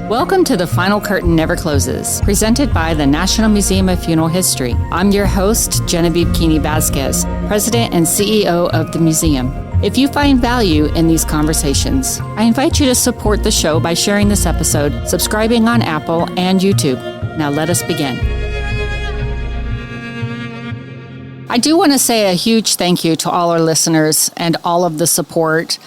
Welcome to The Final Curtain Never Closes, presented by the National Museum of Funeral History. I'm your host, Genevieve Vasquez, President and CEO of the museum. If you find value in these conversations, I invite you to support the show by sharing this episode, subscribing on Apple and YouTube. Now let us begin. I do want to say a huge thank you to all our listeners and all of the support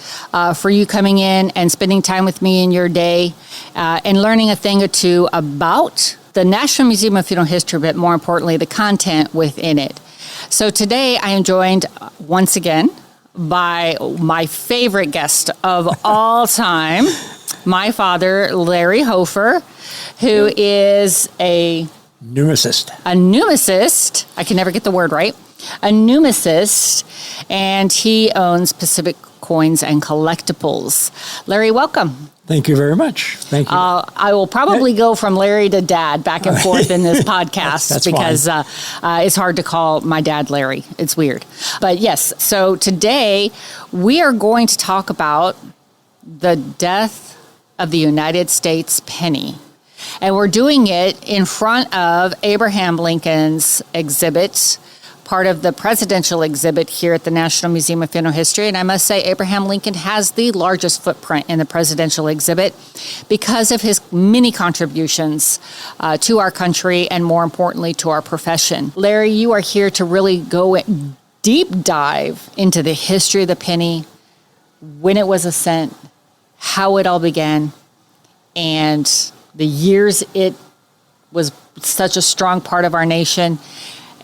for you coming in and spending time with me in your day and learning a thing or two about the National Museum of Funeral History, but more importantly, the content within it. So today I am joined once again by my favorite guest of all time, my father, Larry Hoefer, who is a numismatist. A numismatist. I can never get the word right. A numismatist, and he owns Pacific Coins and Collectibles. Larry, welcome. Thank you very much. Thank you. I will probably go from Larry to Dad back and forth in this podcast that's because it's hard to call my dad Larry. It's weird. But yes, so today we are going to talk about the death of the United States penny. And we're doing it in front of Abraham Lincoln's exhibit, part of the presidential exhibit here at the National Museum of Funeral History. And I must say, Abraham Lincoln has the largest footprint in the presidential exhibit because of his many contributions to our country and, more importantly, to our profession. Larry, you are here to really go deep dive into the history of the penny, when it was a cent, how it all began, and the years it was such a strong part of our nation,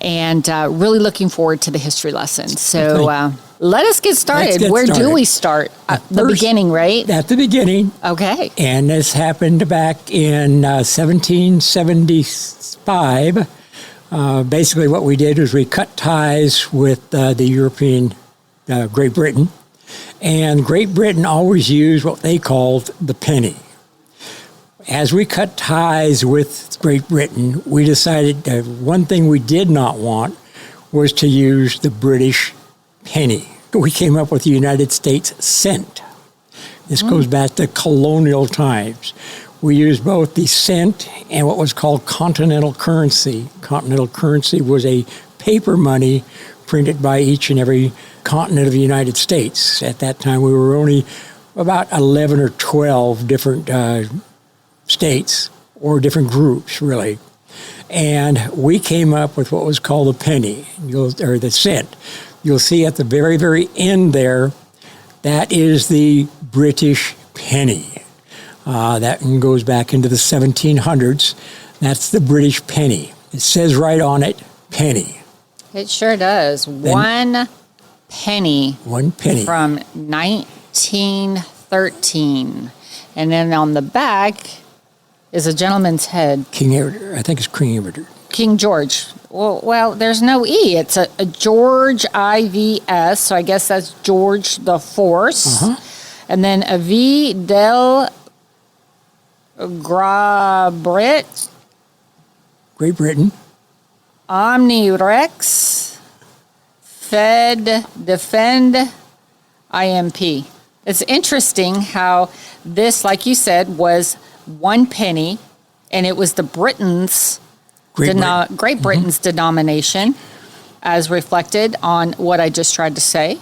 and really looking forward to the history lesson. So let us get started. Where do we start? The beginning, right? At the beginning. Okay. And this happened back in 1775. Basically what we did was we cut ties with the European, Great Britain. And Great Britain always used what they called the penny. As we cut ties with Great Britain, we decided that one thing we did not want was to use the British penny. We came up with the United States cent. This goes back to colonial times. We used both the cent and what was called continental currency. Continental currency was a paper money printed by each and every continent of the United States. At that time, we were only about 11 or 12 different states or different groups, really. And we came up with what was called a penny, or the cent. You'll see at the very, very end there, that is the British penny. That one goes back into the 1700s. That's the British penny. It says right on it, penny. It sure does. One penny. One penny. From 1913. And then on the back is a gentleman's head. King Edward. I think it's King Edward. King George. Well, there's no E. It's a George IVS, so I guess that's George the Fourth. And then a V del Grabrit. Great Britain. Omnirex. Fed Defend IMP. It's interesting how this, like you said, was one penny, and it was the Great Britain's denomination, as reflected on what I just tried to say.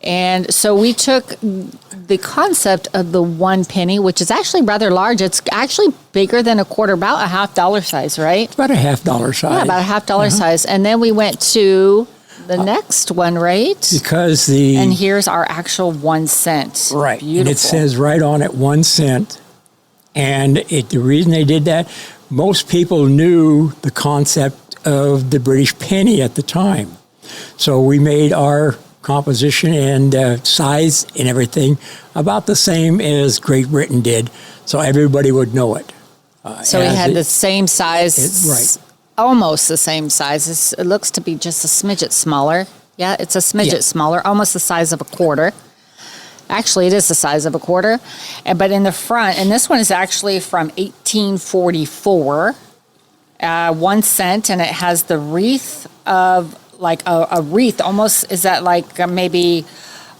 And so we took the concept of the one penny, which is actually rather large. It's actually bigger than a quarter, about a $50 size, right? It's about a $50 size. Yeah, about a $50 size. And then we went to the next one, right? Because and here's our actual 1 cent. Right. Beautiful. And it says right on it 1 cent. And the reason they did that, most people knew the concept of the British penny at the time. So we made our composition and size and everything about the same as Great Britain did, so everybody would know it. So we had the same size. Right. Almost the same size. It looks to be just a smidget smaller. Yeah, it's a smidget smaller, almost the size of a quarter. Actually, it is the size of a quarter. But in the front, and this one is actually from 1844, 1 cent, and it has the wreath of, like a wreath, almost, is that like maybe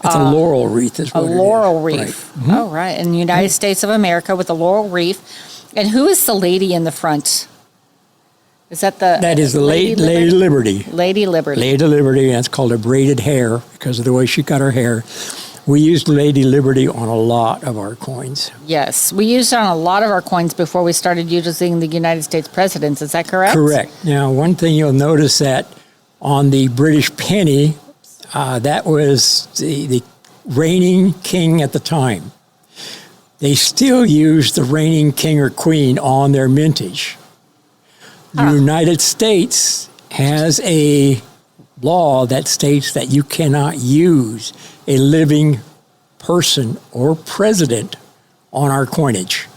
It's a laurel wreath is what a it is. laurel wreath. Right. Oh, right. In the United States of America with a laurel wreath. And who is the lady in the front? Is that the... That is the Lady Liberty. Lady Liberty. Lady Liberty, and it's called a braided hair because of the way she cut her hair. We used Lady Liberty on a lot of our coins. Yes. We used it on a lot of our coins before we started using the United States presidents. Is that correct? Correct. Now, one thing you'll notice that on the British penny, that was the reigning king at the time. They still use the reigning king or queen on their mintage. The United States has a law that states that you cannot use a living person or president on our coinage.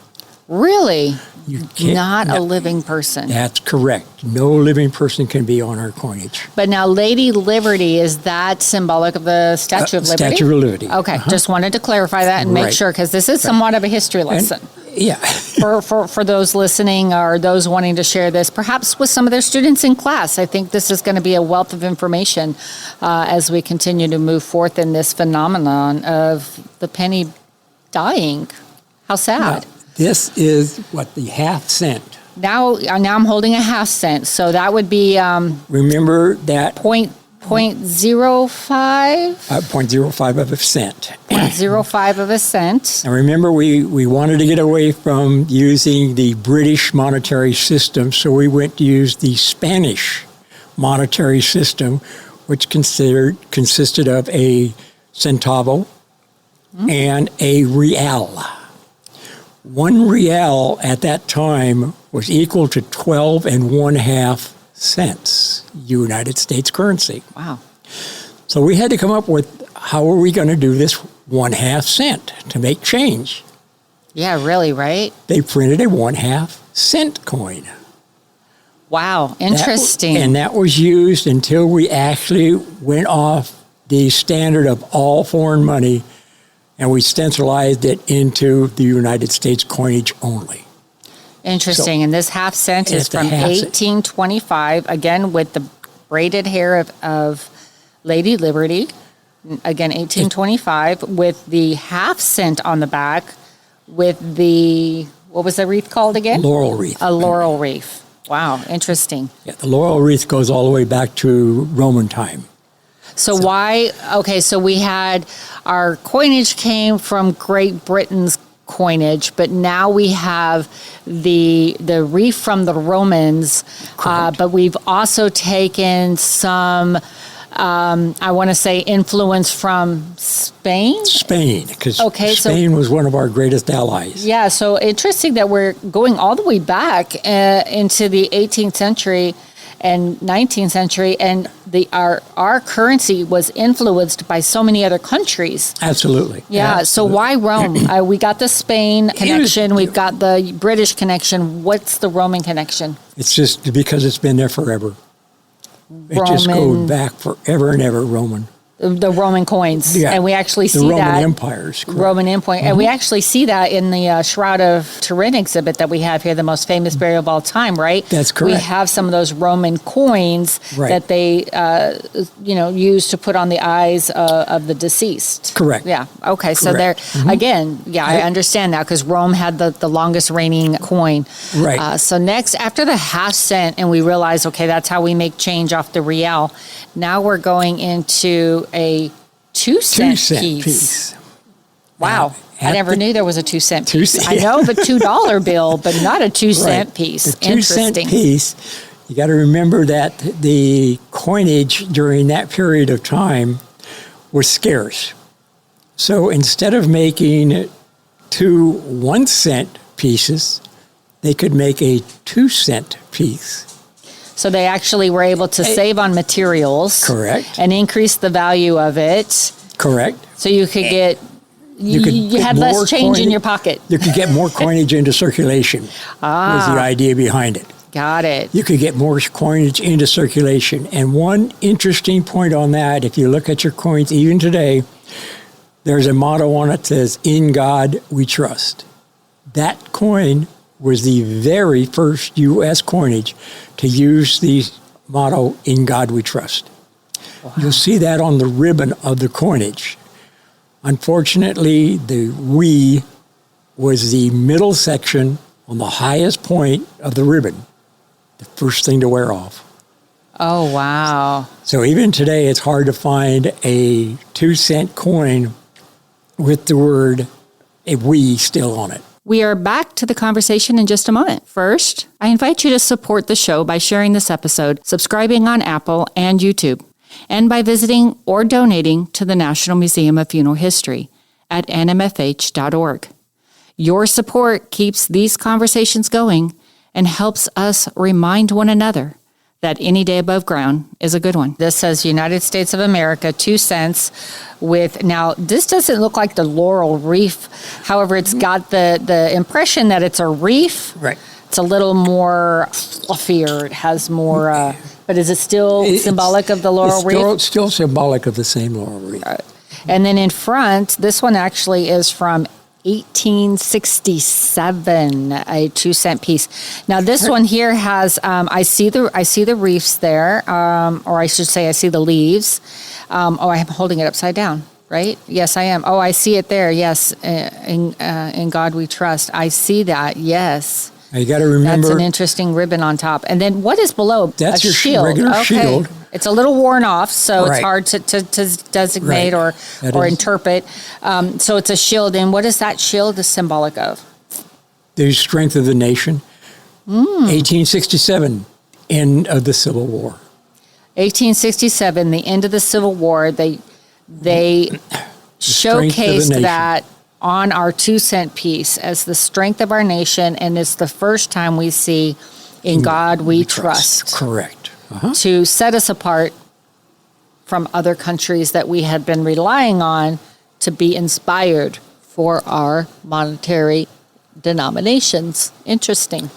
Really? You can't, Not a living person. That's correct. No living person can be on our coinage. But now Lady Liberty, is that symbolic of the Statue of Liberty? Statue of Liberty. Okay, just wanted to clarify that and make Right. sure, because this is somewhat of a history lesson. Yeah. For those listening or those wanting to share this, perhaps with some of their students in class. I think this is going to be a wealth of information as we continue to move forth in this phenomenon of the penny dying. How sad. This is what the half cent. Now I'm holding a half cent, so that would be Remember that 0.05? 0.05 of a cent. 0.05 of a cent. Now remember, we wanted to get away from using the British monetary system, so we went to use the Spanish monetary system, which consisted of a centavo and a real. 1 real at that time was equal to 12 1/2 cents, United States currency. Wow. So we had to come up with how are we going to do this 1/2 cent to make change. Yeah, really, right? They printed a 1/2 cent coin. Wow, interesting. And that was used until we actually went off the standard of all foreign money, and we stencilized it into the United States coinage only. Interesting. So, and this half cent is it's the from half cent. 1825, again, with the braided hair of Lady Liberty. Again, 1825, with the half cent on the back, with the, what was the wreath called again? Laurel wreath. A laurel wreath. Wow, interesting. Yeah, the laurel wreath goes all the way back to Roman time. So why, okay, so we had, our coinage came from Great Britain's coinage, but now we have the wreath from the Romans, but we've also taken some, I want to say, influence from Spain? Spain, because Spain was one of our greatest allies. Yeah, so interesting that we're going all the way back into the 18th century and 19th century, and our currency was influenced by so many other countries. Absolutely. Yeah, Absolutely. so why Rome? We got the Spain connection, we've got the British connection. What's the Roman connection? It's just because it's been there forever. It just goes back forever and ever, Roman. The Roman coins, Yeah. and we actually see the Roman that empires. Correct. Roman Empire, and we actually see that in the Shroud of Turin exhibit that we have here, the most famous burial of all time. Right? That's correct. We have some of those Roman coins Right. that they, use to put on the eyes of the deceased. Correct. Yeah. Okay. So Correct. there again. Yeah, I understand now because Rome had the longest reigning coin. Right. So next, after the half cent, and we realize, okay, that's how we make change off the real. Now we're going into a 2 cent piece. Wow. I never knew there was a 2 cent piece. I know the $2 bill, but not a 2 cent piece. The 2 cent piece, you got to remember that the coinage during that period of time was scarce. So instead of making 2 1 cent pieces, they could make a 2 cent piece. So they actually were able to save on materials. Correct. And increase the value of it. Correct. So you could get, you had less change in your pocket. You could get more coinage into circulation. Was the idea behind it. Got it. You could get more coinage into circulation. And one interesting point on that, if you look at your coins even today, there's a motto on it that says, "In God we trust." That coin was the very first U.S. coinage to use the motto, "In God we trust." Wow. You'll see that on the ribbon of the coinage. Unfortunately, the "we" was the middle section on the highest point of the ribbon, the first thing to wear off. Oh, wow. So even today, it's hard to find a 2-cent coin with the word a "we" still on it. We are back to the conversation in just a moment. First, I invite you to support the show by sharing this episode, subscribing on Apple and YouTube, and by visiting or donating to the National Museum of Funeral History at nmfh.org. Your support keeps these conversations going and helps us remind one another that any day above ground is a good one. This says United States of America, 2 cents with, now this doesn't look like the laurel wreath. However, it's got the impression that it's a wreath. Right. It's a little more fluffier. It has more, but is it still symbolic of the laurel wreath? It's still symbolic of the same laurel wreath. And then in front, this one actually is from 1867, a 2-cent piece. Now this one here has, I see the wreaths there, or I should say I see the leaves. I'm holding it upside down, right? Yes, I am. Oh, I see it there. Yes, in God we trust. I see that. Yes. Now you got to remember. That's an interesting ribbon on top. And then what is below? That's a your shield. regular shield. It's a little worn off, so it's Right. hard to designate Right. or interpret. So it's a shield. And what is that shield symbolic of? The strength of the nation. 1867, end of the Civil War. 1867, the end of the Civil War. They strength of the showcased nation. that on our 2-cent piece as the strength of our nation, and it's the first time we see in God we trust. Correct. To set us apart from other countries that we had been relying on to be inspired for our monetary denominations. Interesting.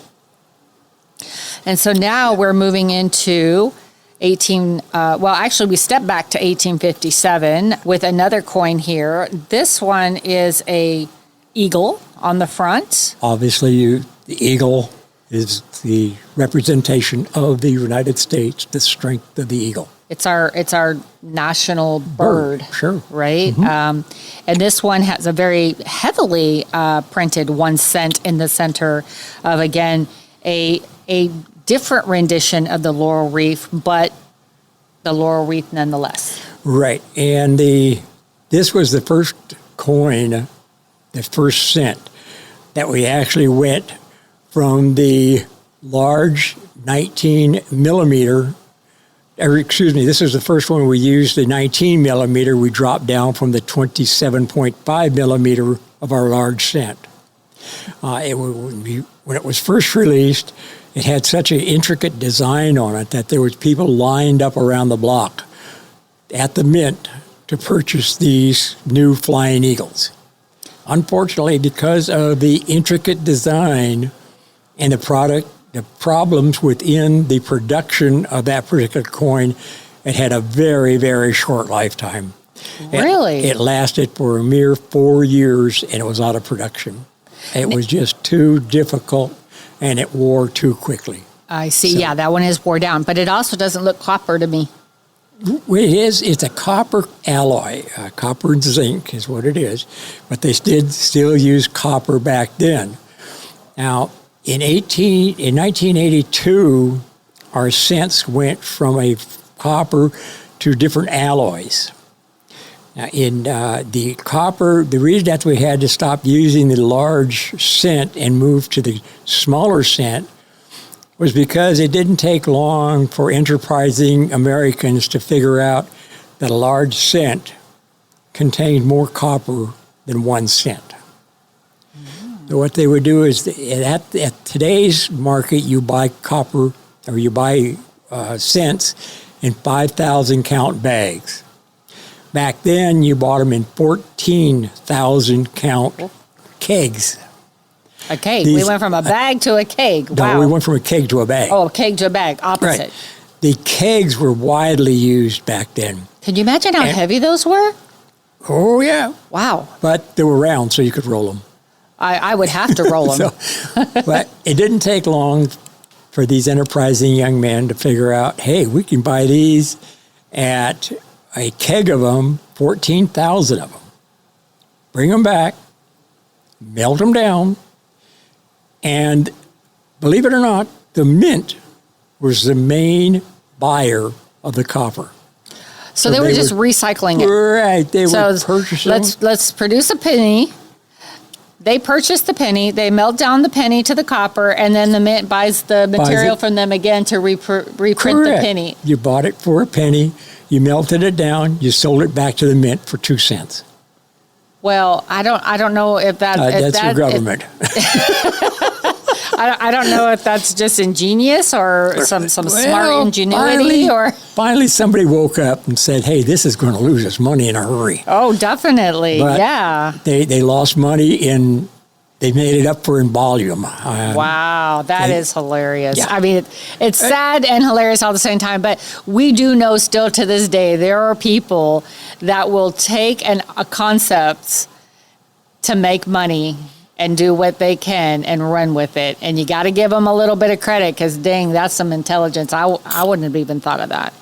And so now we're moving into we step back to 1857 with another coin here. This one is a eagle on the front. Obviously, the eagle is the representation of the United States, the strength of the eagle. It's our national bird. Sure. Right? And this one has a very heavily printed 1 cent in the center of, again, a different rendition of the laurel wreath, but the laurel wreath nonetheless. Right. And this was the first coin, the first cent, that we actually went from the large 19 millimeter, this is the first one we used, the 19 millimeter. We dropped down from the 27.5 millimeter of our large cent. When it was first released, it had such an intricate design on it that there was people lined up around the block at the mint to purchase these new flying eagles. Unfortunately, because of the intricate design and the problems within the production of that particular coin, it had a very, very short lifetime. Really? It lasted for a mere 4 years, and it was out of production. It was just too difficult, and it wore too quickly. I see. So, yeah, that one is wore down, but it also doesn't look copper to me. It's a copper alloy. Copper and zinc is what it is, but they did still use copper back then. Now, in 1982, our cents went from a copper to different alloys. Now, in the copper, the reason that we had to stop using the large cent and move to the smaller cent was because it didn't take long for enterprising Americans to figure out that a large cent contained more copper than 1 cent. So what they would do is, at today's market, you buy copper, or you buy cents in 5,000 count bags. Back then, you bought them in 14,000 count kegs. A keg. We went from a bag to a keg. Wow. No, we went from a keg to a bag. Oh, a keg to a bag. Opposite. Right. The kegs were widely used back then. Can you imagine how heavy those were? Oh, yeah. Wow. But they were round, so you could roll them. I would have to roll them. But it didn't take long for these enterprising young men to figure out, hey, we can buy these at a keg of them, 14,000 of them. bring them back, melt them down, and believe it or not, the mint was the main buyer of the copper. So they were just recycling it. Right. They were purchasing. Let's produce a penny. They purchase the penny. They melt down the penny to the copper, and then the mint buys the material from them again to reprint the penny. You bought it for a penny. You melted it down. You sold it back to the mint for 2 cents. Well, I don't know if that. That's your government. I don't know if that's just ingenious or some smart ingenuity. Finally, somebody woke up and said, hey, this is going to lose us money in a hurry. Oh, definitely. But yeah. They lost money they made it up for in volume. Wow, that is hilarious. Yeah. I mean, it's sad and hilarious all at the same time, but we do know still to this day there are people that will take a concept to make money and do what they can and run with it. And you got to give them a little bit of credit because, dang, that's some intelligence. I wouldn't have even thought of that.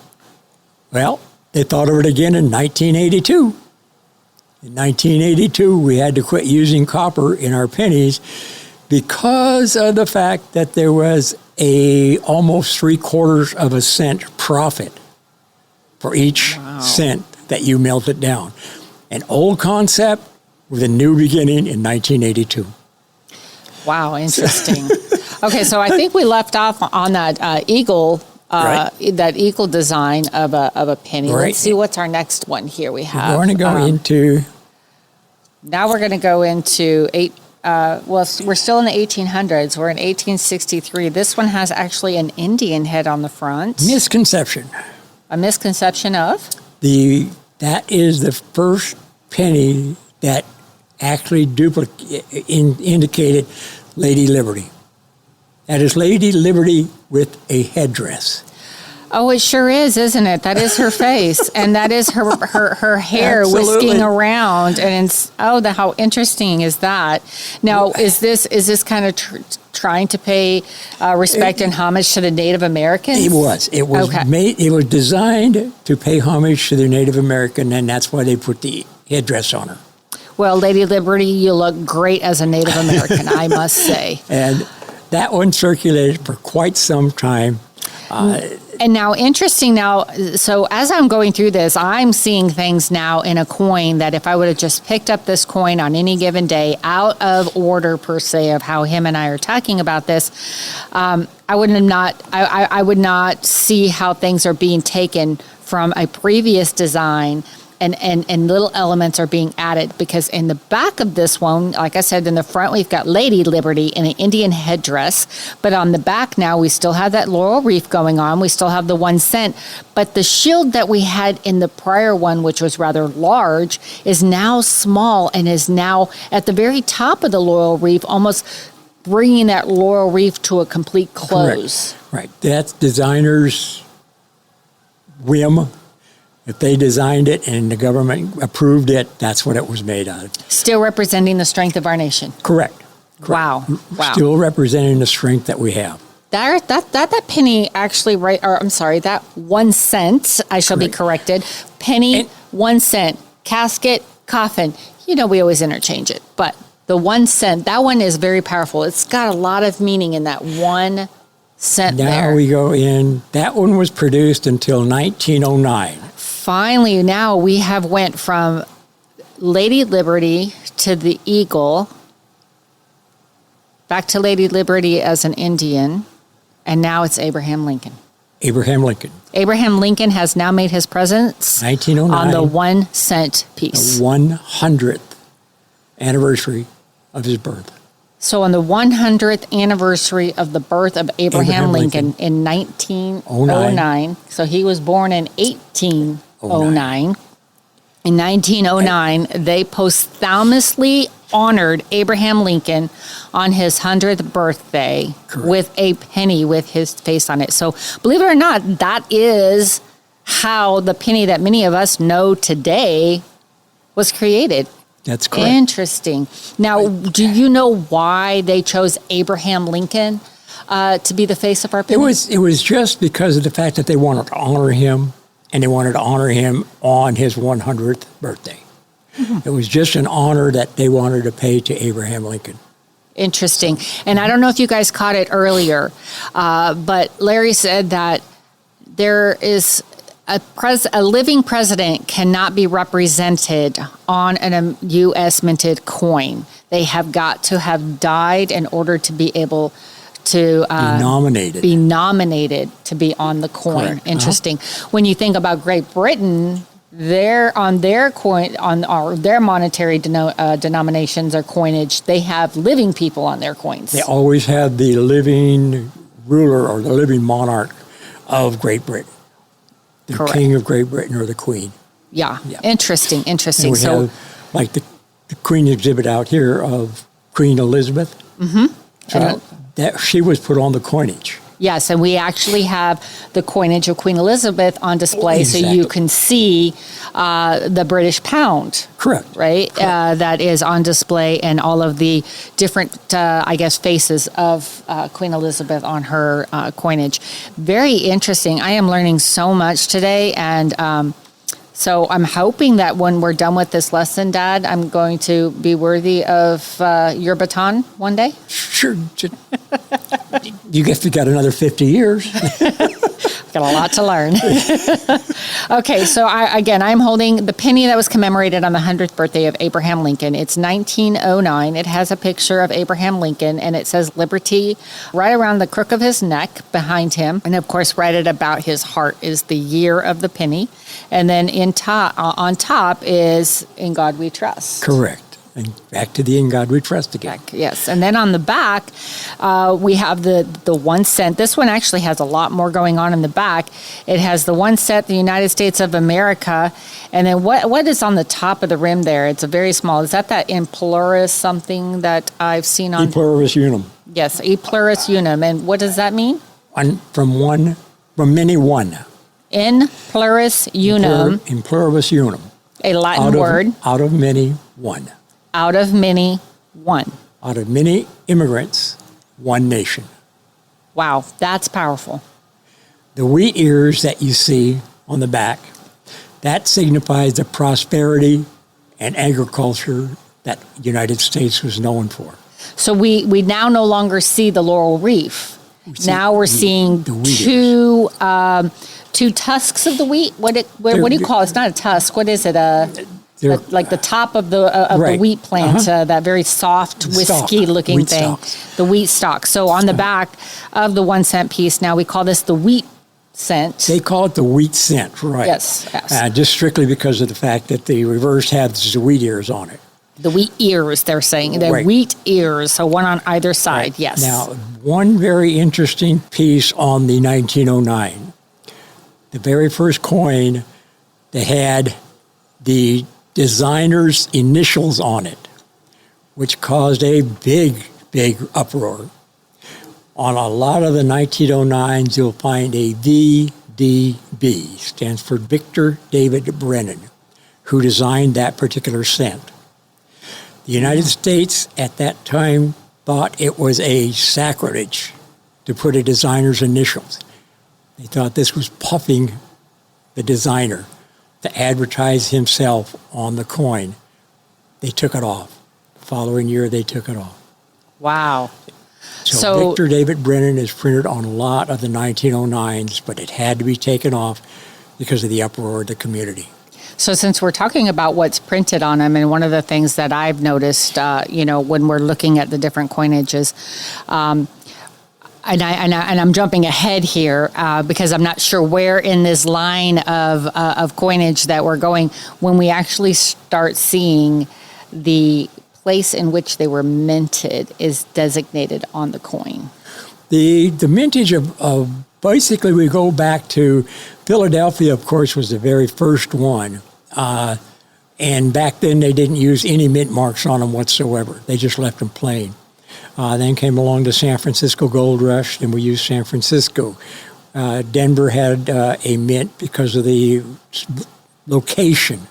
Well, they thought of it again in 1982. In 1982, we had to quit using copper in our pennies because of the fact that there was almost 3/4 of a cent profit for each cent that you melted down. An old concept with a new beginning in 1982. Wow, interesting. Okay, so I think we left off on that eagle. That eagle design of a penny. Right. Let's see what's our next one here. We have. We're going to go into. Now we're going to go into we're still in the 1800s. We're in 1863. This one has actually an Indian head on the front. Misconception. A misconception of? That is the first penny that actually indicated Lady Liberty. That is Lady Liberty with a headdress. Oh, it sure is, isn't it? That is her face, and that is her hair Absolutely. whisking around. And how interesting is that? Now, is this kind of trying to pay respect and homage to the Native Americans? It was. It was okay. It was designed to pay homage to the Native American, and that's why they put the headdress on her. Well, Lady Liberty, you look great as a Native American, I must say. And that one circulated for quite some time. And now, interesting so as I'm going through this, I'm seeing things now in a coin that if I would have just picked up this coin on any given day, out of order per se of how him and I are talking about this, I would not see how things are being taken from a previous design and little elements are being added, because in the back of this one, like I said, in the front we've got Lady Liberty in an Indian headdress, but on the back now we still have that laurel wreath going on. We still have the 1 cent, but the shield that we had in the prior one, which was rather large, is now small and is now at the very top of the laurel wreath, almost bringing that laurel wreath to a complete close. Correct. Right. That's designer's whim. If they designed it and the government approved it, that's what it was made of. Still representing the strength of our nation. Correct. Wow. Still representing the strength that we have. That penny actually, that 1 cent, I shall be corrected. Penny, 1 cent. Casket, coffin. We always interchange it. But the 1 cent, that one is very powerful. It's got a lot of meaning in that 1 cent there. Now we go in. That one was produced until 1909. Finally, now we have went from Lady Liberty to the eagle, back to Lady Liberty as an Indian, and now it's Abraham Lincoln. Abraham Lincoln. Abraham Lincoln has now made his presence 1909, on the 1 cent piece. The 100th anniversary of his birth. So on the 100th anniversary of the birth of Abraham Lincoln in 1909, so he was born in 1809. In 1909, they posthumously honored Abraham Lincoln on his 100th birthday. Correct. With a penny with his face on it. So believe it or not, that is how the penny that many of us know today was created. That's correct. Interesting. Now, do you know why they chose Abraham Lincoln to be the face of our penny? It was just because of the fact that they wanted to honor him, and they wanted to honor him on his 100th birthday. It was just an honor that they wanted to pay to Abraham Lincoln. Interesting. And I don't know if you guys caught it earlier, but Larry said that there is a living president cannot be represented on a U.S. minted coin. They have got to have died in order to be able to be nominated to be on the coin. Correct. Interesting. When you think about Great Britain, on their coin, their monetary denominations or coinage, they have living people on their coins. They always had the living ruler or the living monarch of Great Britain. The Correct. king of Great Britain or the queen. Yeah. Interesting. And we So, have, like the queen exhibit out here of Queen Elizabeth. Mm-hmm. So that she was put on the coinage. yes, and we actually have the coinage of Queen Elizabeth on display, so Exactly. you can see the British pound. Correct. Right? That is on display, and all of the different, faces of Queen Elizabeth on her coinage. Very interesting. I am learning so much today, and so I'm hoping that when we're done with this lesson, Dad, I'm going to be worthy of your baton one day. Sure. You guess we got another 50 years. Got a lot to learn. Okay, so I'm holding the penny that was commemorated on the 100th birthday of Abraham Lincoln. It's 1909. It has a picture of Abraham Lincoln, and it says liberty right around the crook of his neck behind him. And, of course, right at about his heart is the year of the penny. And then on top is In God We Trust. Correct. And back to the In God We Trust again. Yes, and then on the back, we have the 1 cent. This one actually has a lot more going on in the back. It has the 1 cent, the United States of America, and then what is on the top of the rim there? It's a very small. Is that in pluribus something that I've seen on? E pluribus unum. Yes, e pluribus unum, and what does that mean? From many one. In pluribus unum. In pluribus unum. A Latin word. Out of many one. Out of many, one. Out of many immigrants, one nation. Wow, that's powerful. The wheat ears that you see on the back, that signifies the prosperity and agriculture that the United States was known for. So we now no longer see the laurel wreath. Now we're seeing the wheat two tusks of the wheat. What do you call it? It's not a tusk. What is it? Like the top of the right. wheat plant, that very soft, whiskey-looking wheat thing. stalks. The wheat stalk. So on the back of the 1 cent piece, now we call this the wheat cent. They call it the wheat cent, right? Yes. Just strictly because of the fact that the reverse has the wheat ears on it. The wheat ears, they're saying. They're Right. wheat ears, so one on either side, Right. yes. Now, one very interesting piece on the 1909, the very first coin that had the designer's initials on it, which caused a big uproar. On a lot of the 1909s, you'll find a VDB, stands for Victor David Brennan, who designed that particular cent. The United States at that time thought it was a sacrilege to put a designer's initials. They thought this was puffing the designer to advertise himself on the coin. They took it off. The following year, they took it off. Wow. So Victor David Brennan is printed on a lot of the 1909s, but it had to be taken off because of the uproar of the community. So since we're talking about what's printed on them, and one of the things that I've noticed, when we're looking at the different coinages, and I'm jumping ahead here because I'm not sure where in this line of coinage that we're going when we actually start seeing the place in which they were minted is designated on the coin. The mintage of basically we go back to Philadelphia, of course, was the very first one. And back then they didn't use any mint marks on them whatsoever. They just left them plain. Then came along the San Francisco Gold Rush, and we used San Francisco. Denver had a mint because of the location.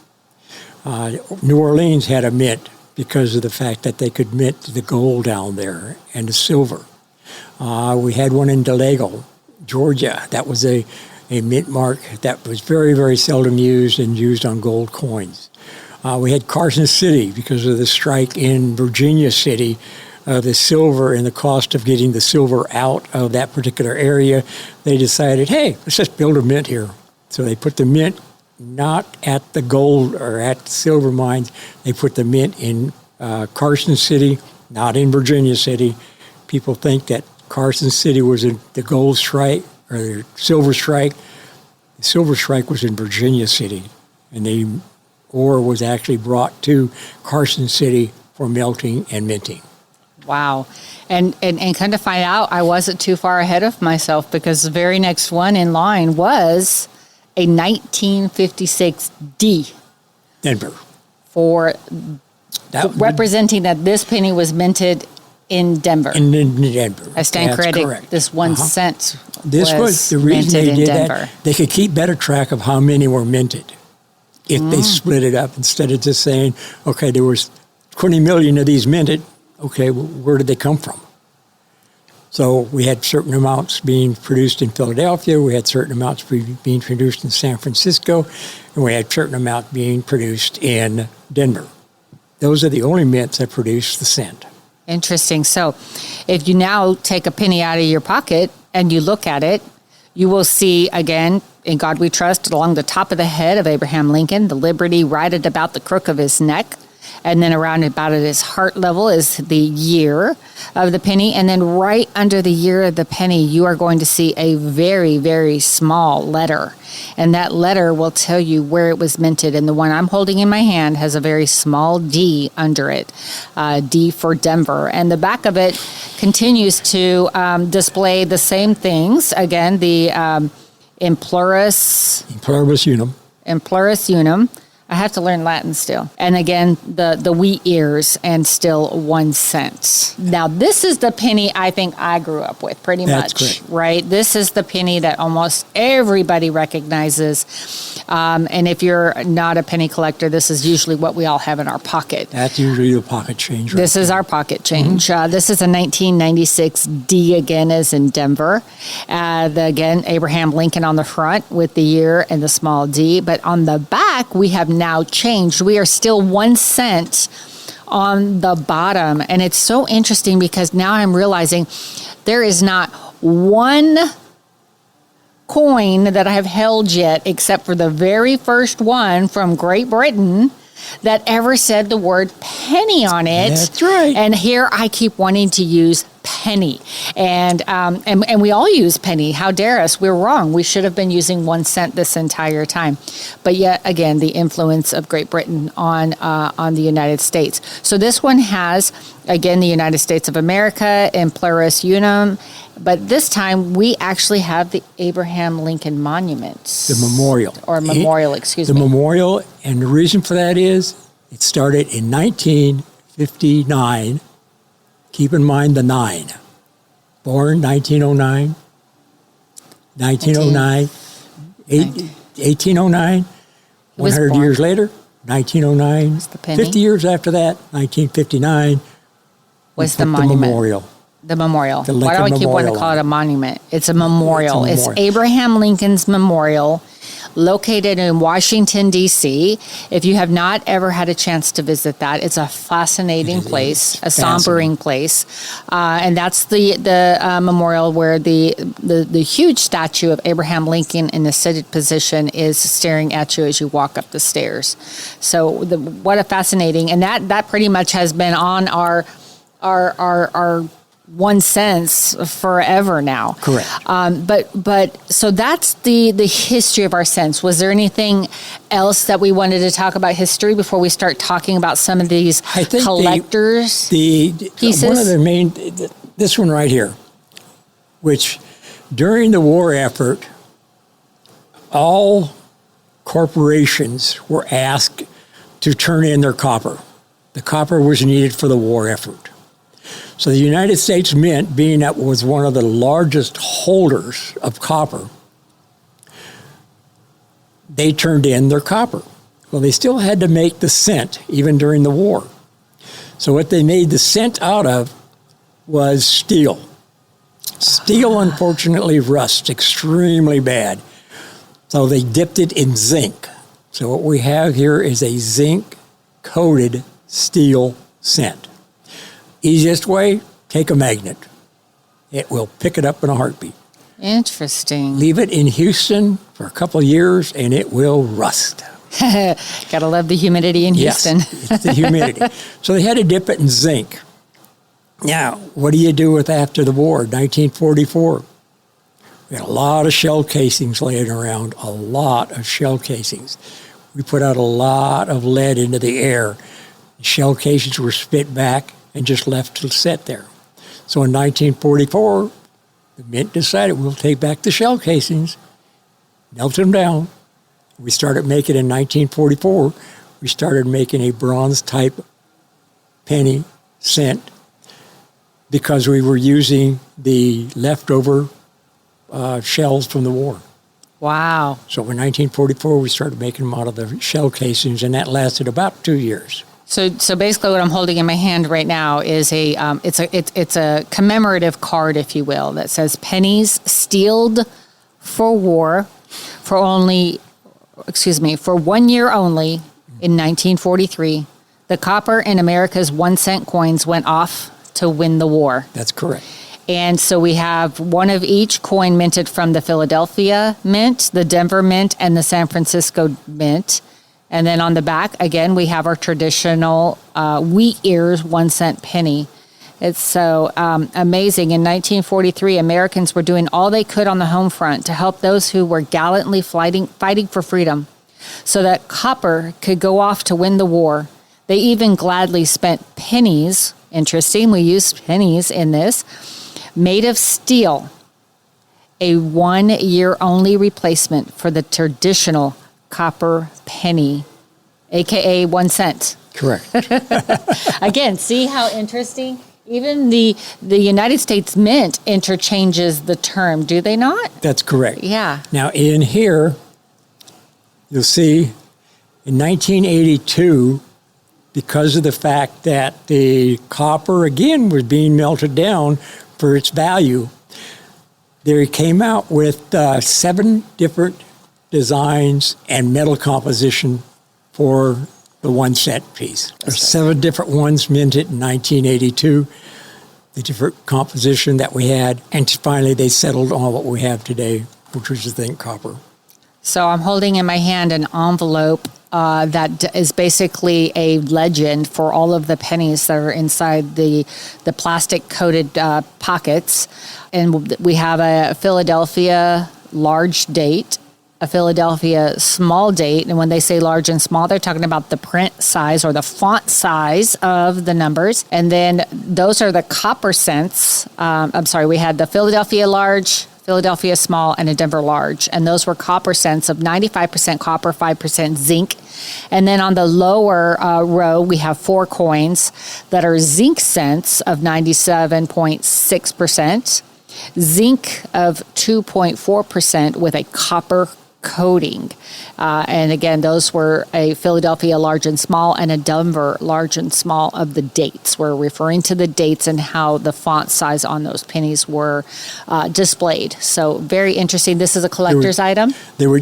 New Orleans had a mint because of the fact that they could mint the gold down there and the silver. We had one in Delago, Georgia. That was a mint mark that was very, very seldom used and used on gold coins. We had Carson City because of the strike in Virginia City, the silver and the cost of getting the silver out of that particular area. They decided, hey, let's just build a mint here. So they put the mint not at the gold or at the silver mines. They put the mint in Carson City, not in Virginia City. People think that Carson City was in the gold strike or the silver strike. The silver strike was in Virginia City, and the ore was actually brought to Carson City for melting and minting. Wow. And kind of find out I wasn't too far ahead of myself, because the very next one in line was a 1956 D. Denver. Representing that this penny was minted in Denver. In Denver. I stand corrected. Correct. This 1 cent This was the reason they did Denver. that. They could keep better track of how many were minted if they split it up, instead of just saying, okay, there was 20 million of these minted. Okay, well, where did they come from? So we had certain amounts being produced in Philadelphia, we had certain amounts being produced in San Francisco, and we had certain amounts being produced in Denver. Those are the only mints that produce the cent. Interesting. So if you now take a penny out of your pocket and you look at it, you will see, again, in God we trust, along the top of the head of Abraham Lincoln, the liberty right at about the crook of his neck. And then around about at his heart level is the year of the penny. And then right under the year of the penny, you are going to see a very, very small letter. And that letter will tell you where it was minted. And the one I'm holding in my hand has a very small D under it, D for Denver. And the back of it continues to display the same things. Again, the in pluribus unum. I have to learn Latin still. And again, the wheat ears, and still 1 cent. Now, this is the penny I think I grew up with, pretty That's much, correct. right? This is the penny that almost everybody recognizes. And if you're not a penny collector, this is usually what we all have in our pocket. That's usually the pocket change. Right? This is our pocket change. This is a 1996 D, again, is in Denver. Again, Abraham Lincoln on the front with the year and the small D. But on the back, we have now changed. We are still 1 cent on the bottom. And it's so interesting because now I'm realizing there is not one coin that I have held yet, except for the very first one from Great Britain, that ever said the word penny on it. That's right. And here I keep wanting to use penny. And we all use penny. How dare us? We're wrong. We should have been using 1 cent this entire time. But yet again, the influence of Great Britain on the United States. So this one has, again, the United States of America in pluribus unum. But this time, we actually have the Abraham Lincoln Monument. The memorial. Or memorial, excuse me. The memorial, and the reason for that is it started in 1959. Keep in mind the 9. Born 1909, 1809, 100 years later, 1909, the penny. 50 years after that, 1959, was the monument. memorial. The memorial. The Why do I Lincoln keep wanting to Memorial call it a on it. monument? It's a memorial. It's a memorial. It's Abraham Lincoln's memorial, located in Washington, D.C. If you have not ever had a chance to visit that, it's a fascinating place, a sombering place. And that's the memorial where the huge statue of Abraham Lincoln in a seated position is staring at you as you walk up the stairs. So what a fascinating, and that pretty much has been on our 1 cent forever now. Correct. But so that's the history of our cents. Was there anything else that we wanted to talk about history before we start talking about some of these collectors pieces? One of the main, this one right here, which during the war effort, all corporations were asked to turn in their copper. The copper was needed for the war effort. So the United States Mint, being that was one of the largest holders of copper, they turned in their copper. Well, they still had to make the cent even during the war. So what they made the cent out of was steel. Steel, unfortunately, rusts extremely bad. So they dipped it in zinc. So what we have here is a zinc coated steel cent. Easiest way, take a magnet. It will pick it up in a heartbeat. Interesting. Leave it in Houston for a couple of years and it will rust. Gotta love the humidity in Houston. Yes, it's the humidity. So they had to dip it in zinc. Now, what do you do with after the war, 1944? We had a lot of shell casings laying around, a lot of shell casings. We put out a lot of lead into the air. The shell casings were spit back and just left to sit there. So in 1944, the Mint decided we'll take back the shell casings, melt them down. We started making in 1944, we started making a bronze type penny cent because we were using the leftover shells from the war. Wow. So in 1944, we started making them out of the shell casings, and that lasted about 2 years. So basically, what I'm holding in my hand right now is it's a commemorative card, if you will, that says pennies steeled for war for 1 year only in 1943. The copper in America's 1 cent coins went off to win the war. That's correct. And so we have one of each coin minted from the Philadelphia Mint, the Denver Mint, and the San Francisco Mint. And then on the back, again, we have our traditional wheat ears 1 cent penny. It's so amazing. In 1943, Americans were doing all they could on the home front to help those who were gallantly fighting for freedom so that copper could go off to win the war. They even gladly spent pennies, interesting, we used pennies in this, made of steel, a 1 year only replacement for the traditional copper penny, aka 1 cent. Correct. Again, see how interesting? Even the United States Mint interchanges the term, do they not? That's correct. Yeah. Now in here, you'll see in 1982, because of the fact that the copper again was being melted down for its value, they came out with 7 different designs and metal composition for the 1 cent piece. There's 7 different ones minted in 1982, the different composition that we had, and finally they settled on what we have today, which was the zinc copper. So I'm holding in my hand an envelope that is basically a legend for all of the pennies that are inside the plastic coated pockets. And we have a Philadelphia large date, a Philadelphia small date. And when they say large and small, they're talking about the print size or the font size of the numbers. And then those are the copper cents. We had the Philadelphia large, Philadelphia small, and a Denver large. And those were copper cents of 95% copper, 5% zinc. And then on the lower row, we have 4 coins that are zinc cents of 97.6%, zinc of 2.4% with a copper coating. And again, those were a Philadelphia large and small and a Denver large and small of the dates. We're referring to the dates and how the font size on those pennies were displayed. So very interesting. This is a collector's item? They were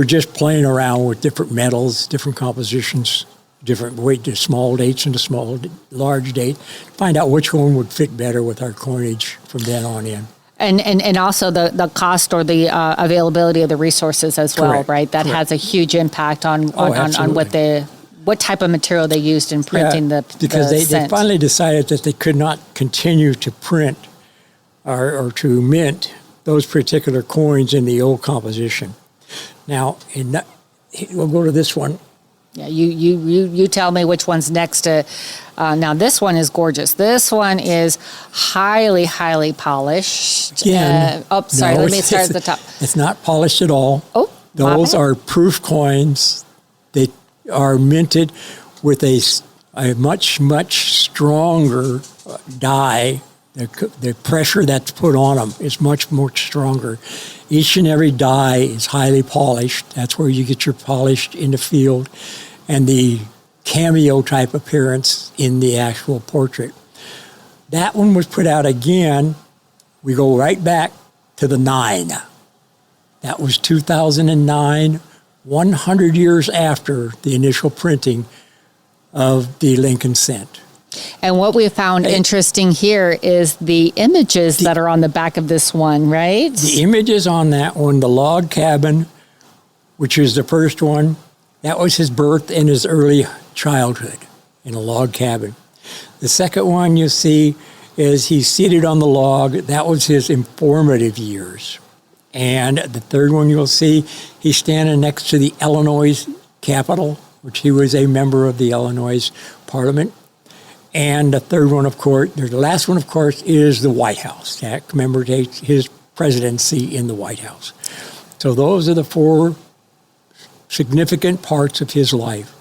just playing around with different metals, different compositions, different weight, the small dates and the large date, find out which one would fit better with our coinage from then on in. And also the cost or the availability of the resources as well, Correct. right? That Correct. has a huge impact on what type of material they used in printing because they finally decided that they could not continue to print or to mint those particular coins in the old composition. Now, we'll go to this one. Yeah, you tell me which one's next to. Now, this one is gorgeous. This one is highly, highly polished. Again, let me start at the top. It's not polished at all. Oh, those are proof coins. They are minted with a much, much stronger die. The pressure that's put on them is much more stronger. Each and every die is highly polished. That's where you get your polished in the field and the cameo type appearance in the actual portrait. That one was put out again. We go right back to the 9. That was 2009, 100 years after the initial printing of the Lincoln cent. And what we found interesting here is the images that are on the back of this one, right? The images on that one, the log cabin, which is the first one, that was his birth and his early childhood in a log cabin. The second one you see is he's seated on the log. That was his informative years. And the third one you'll see, he's standing next to the Illinois Capitol, which he was a member of the Illinois Parliament. And the third one, of course, the last one, of course, is the White House. That commemorates his presidency in the White House. So those are the four significant parts of his life.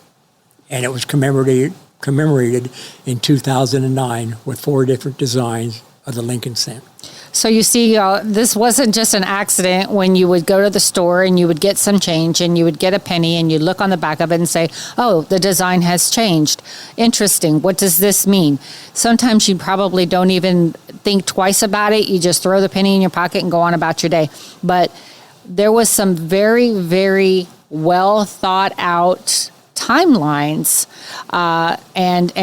And it was commemorated in 2009 with 4 different designs of the Lincoln cent. So you see, this wasn't just an accident when you would go to the store and you would get some change and you would get a penny and you look on the back of it and say, oh, the design has changed. Interesting. What does this mean? Sometimes you probably don't even think twice about it. You just throw the penny in your pocket and go on about your day. But there was some very, very well thought out timelines and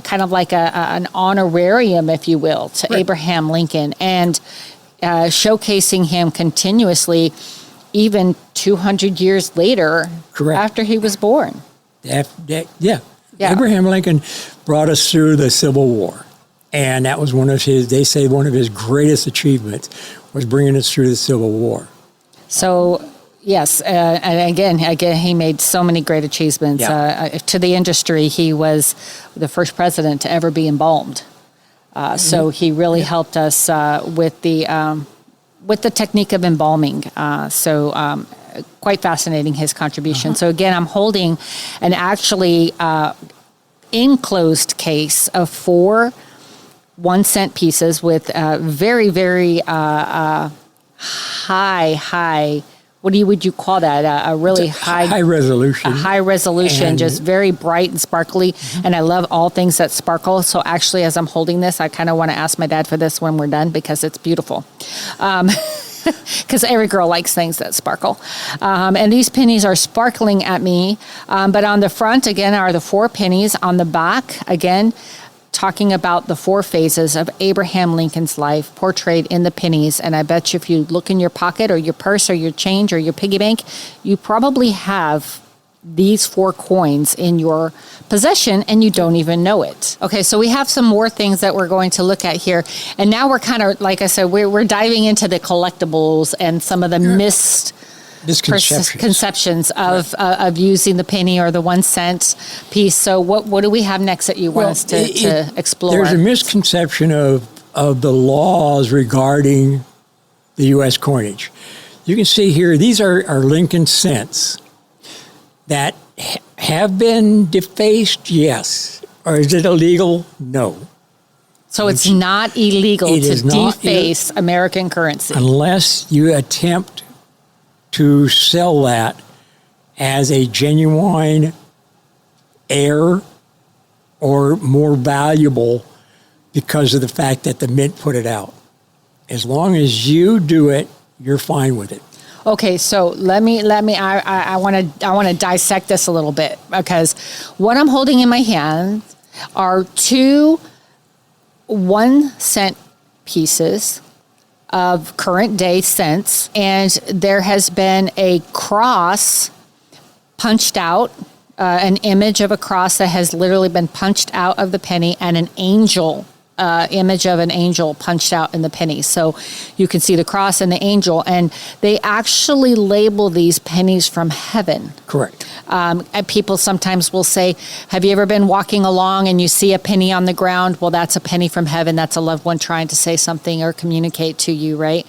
kind of like an honorarium, if you will, to right. Abraham Lincoln, and showcasing him continuously, even 200 years later, correct. After he was born. Yeah. Abraham Lincoln brought us through the Civil War, and that was one of his greatest achievements was bringing us through the Civil War. So. Yes, and again, he made so many great achievements. To the industry, he was the first president to ever be embalmed. So he really helped us with the technique of embalming. Quite fascinating, his contribution. So again, I'm holding an actually enclosed case of 4 1-cent pieces with very, very high. What would you call that? A really high resolution. A high resolution, and just very bright and sparkly. Mm-hmm. And I love all things that sparkle. So actually, as I'm holding this, I kind of want to ask my dad for this when we're done because it's beautiful. Because every girl likes things that sparkle. And these pennies are sparkling at me. But on the front, again, are the 4 pennies. On the back, again, talking about the 4 phases of Abraham Lincoln's life portrayed in the pennies. And I bet you if you look in your pocket or your purse or your change or your piggy bank, you probably have these 4 coins in your possession and you don't even know it. Okay, so we have some more things that we're going to look at here. And now we're kind of, like I said, we're diving into the collectibles and some of the misconceptions of using the penny or the 1-cent piece. So what do we have next that you want us to explore? There's a misconception of the laws regarding the U.S. coinage. You can see here, these are Lincoln cents that have been defaced, yes. Or is it illegal? No. So it's not illegal to deface American currency. Unless you attempt to sell that as a genuine heir or more valuable because of the fact that the mint put it out. As long as you do it, you're fine with it. Okay, so let me. I want to dissect this a little bit because what I'm holding in my hand are 2 1-cent pieces of current day cents, and there has been a cross punched out, an image of a cross that has literally been punched out of the penny, and an angel. Image of an angel punched out in the penny. So you can see the cross and the angel, and they actually label these pennies from heaven. Correct. And people sometimes will say, have you ever been walking along and you see a penny on the ground? Well, that's a penny from heaven. That's a loved one trying to say something or communicate to you, right?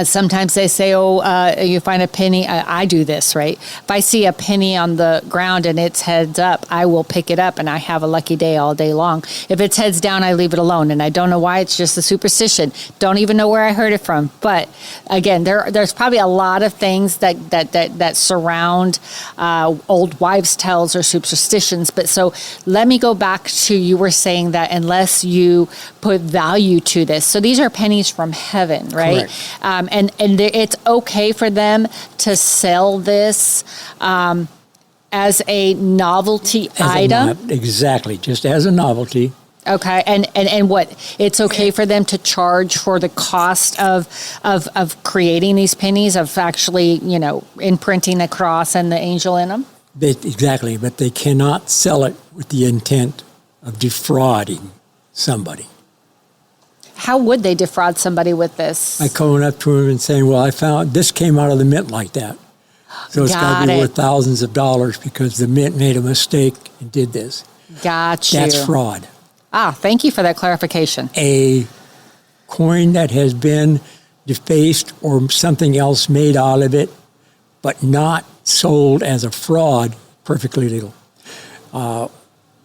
Sometimes they say, you find a penny. I do this, right? If I see a penny on the ground and it's heads up, I will pick it up and I have a lucky day all day long. If it's heads down, I leave it alone. And I don't know why. It's just a superstition. Don't even know where I heard it from. But again, there's probably a lot of things that surround old wives' tales or superstitions. But so let me go back to, you were saying that unless you put value to this. So these are pennies from heaven, right? Correct. And it's okay for them to sell this as a novelty As a item? exactly, just as a novelty. Okay, and what, it's okay for them to charge for the cost of creating these pennies, of actually, imprinting the cross and the angel in them? Exactly, but they cannot sell it with the intent of defrauding somebody. How would they defraud somebody with this? By going up to him and saying, well, I found this came out of the mint like that. So it's got to be worth thousands of dollars because the mint made a mistake and did this. Got you. That's fraud. Thank you for that clarification. A coin that has been defaced or something else made out of it, but not sold as a fraud, perfectly legal.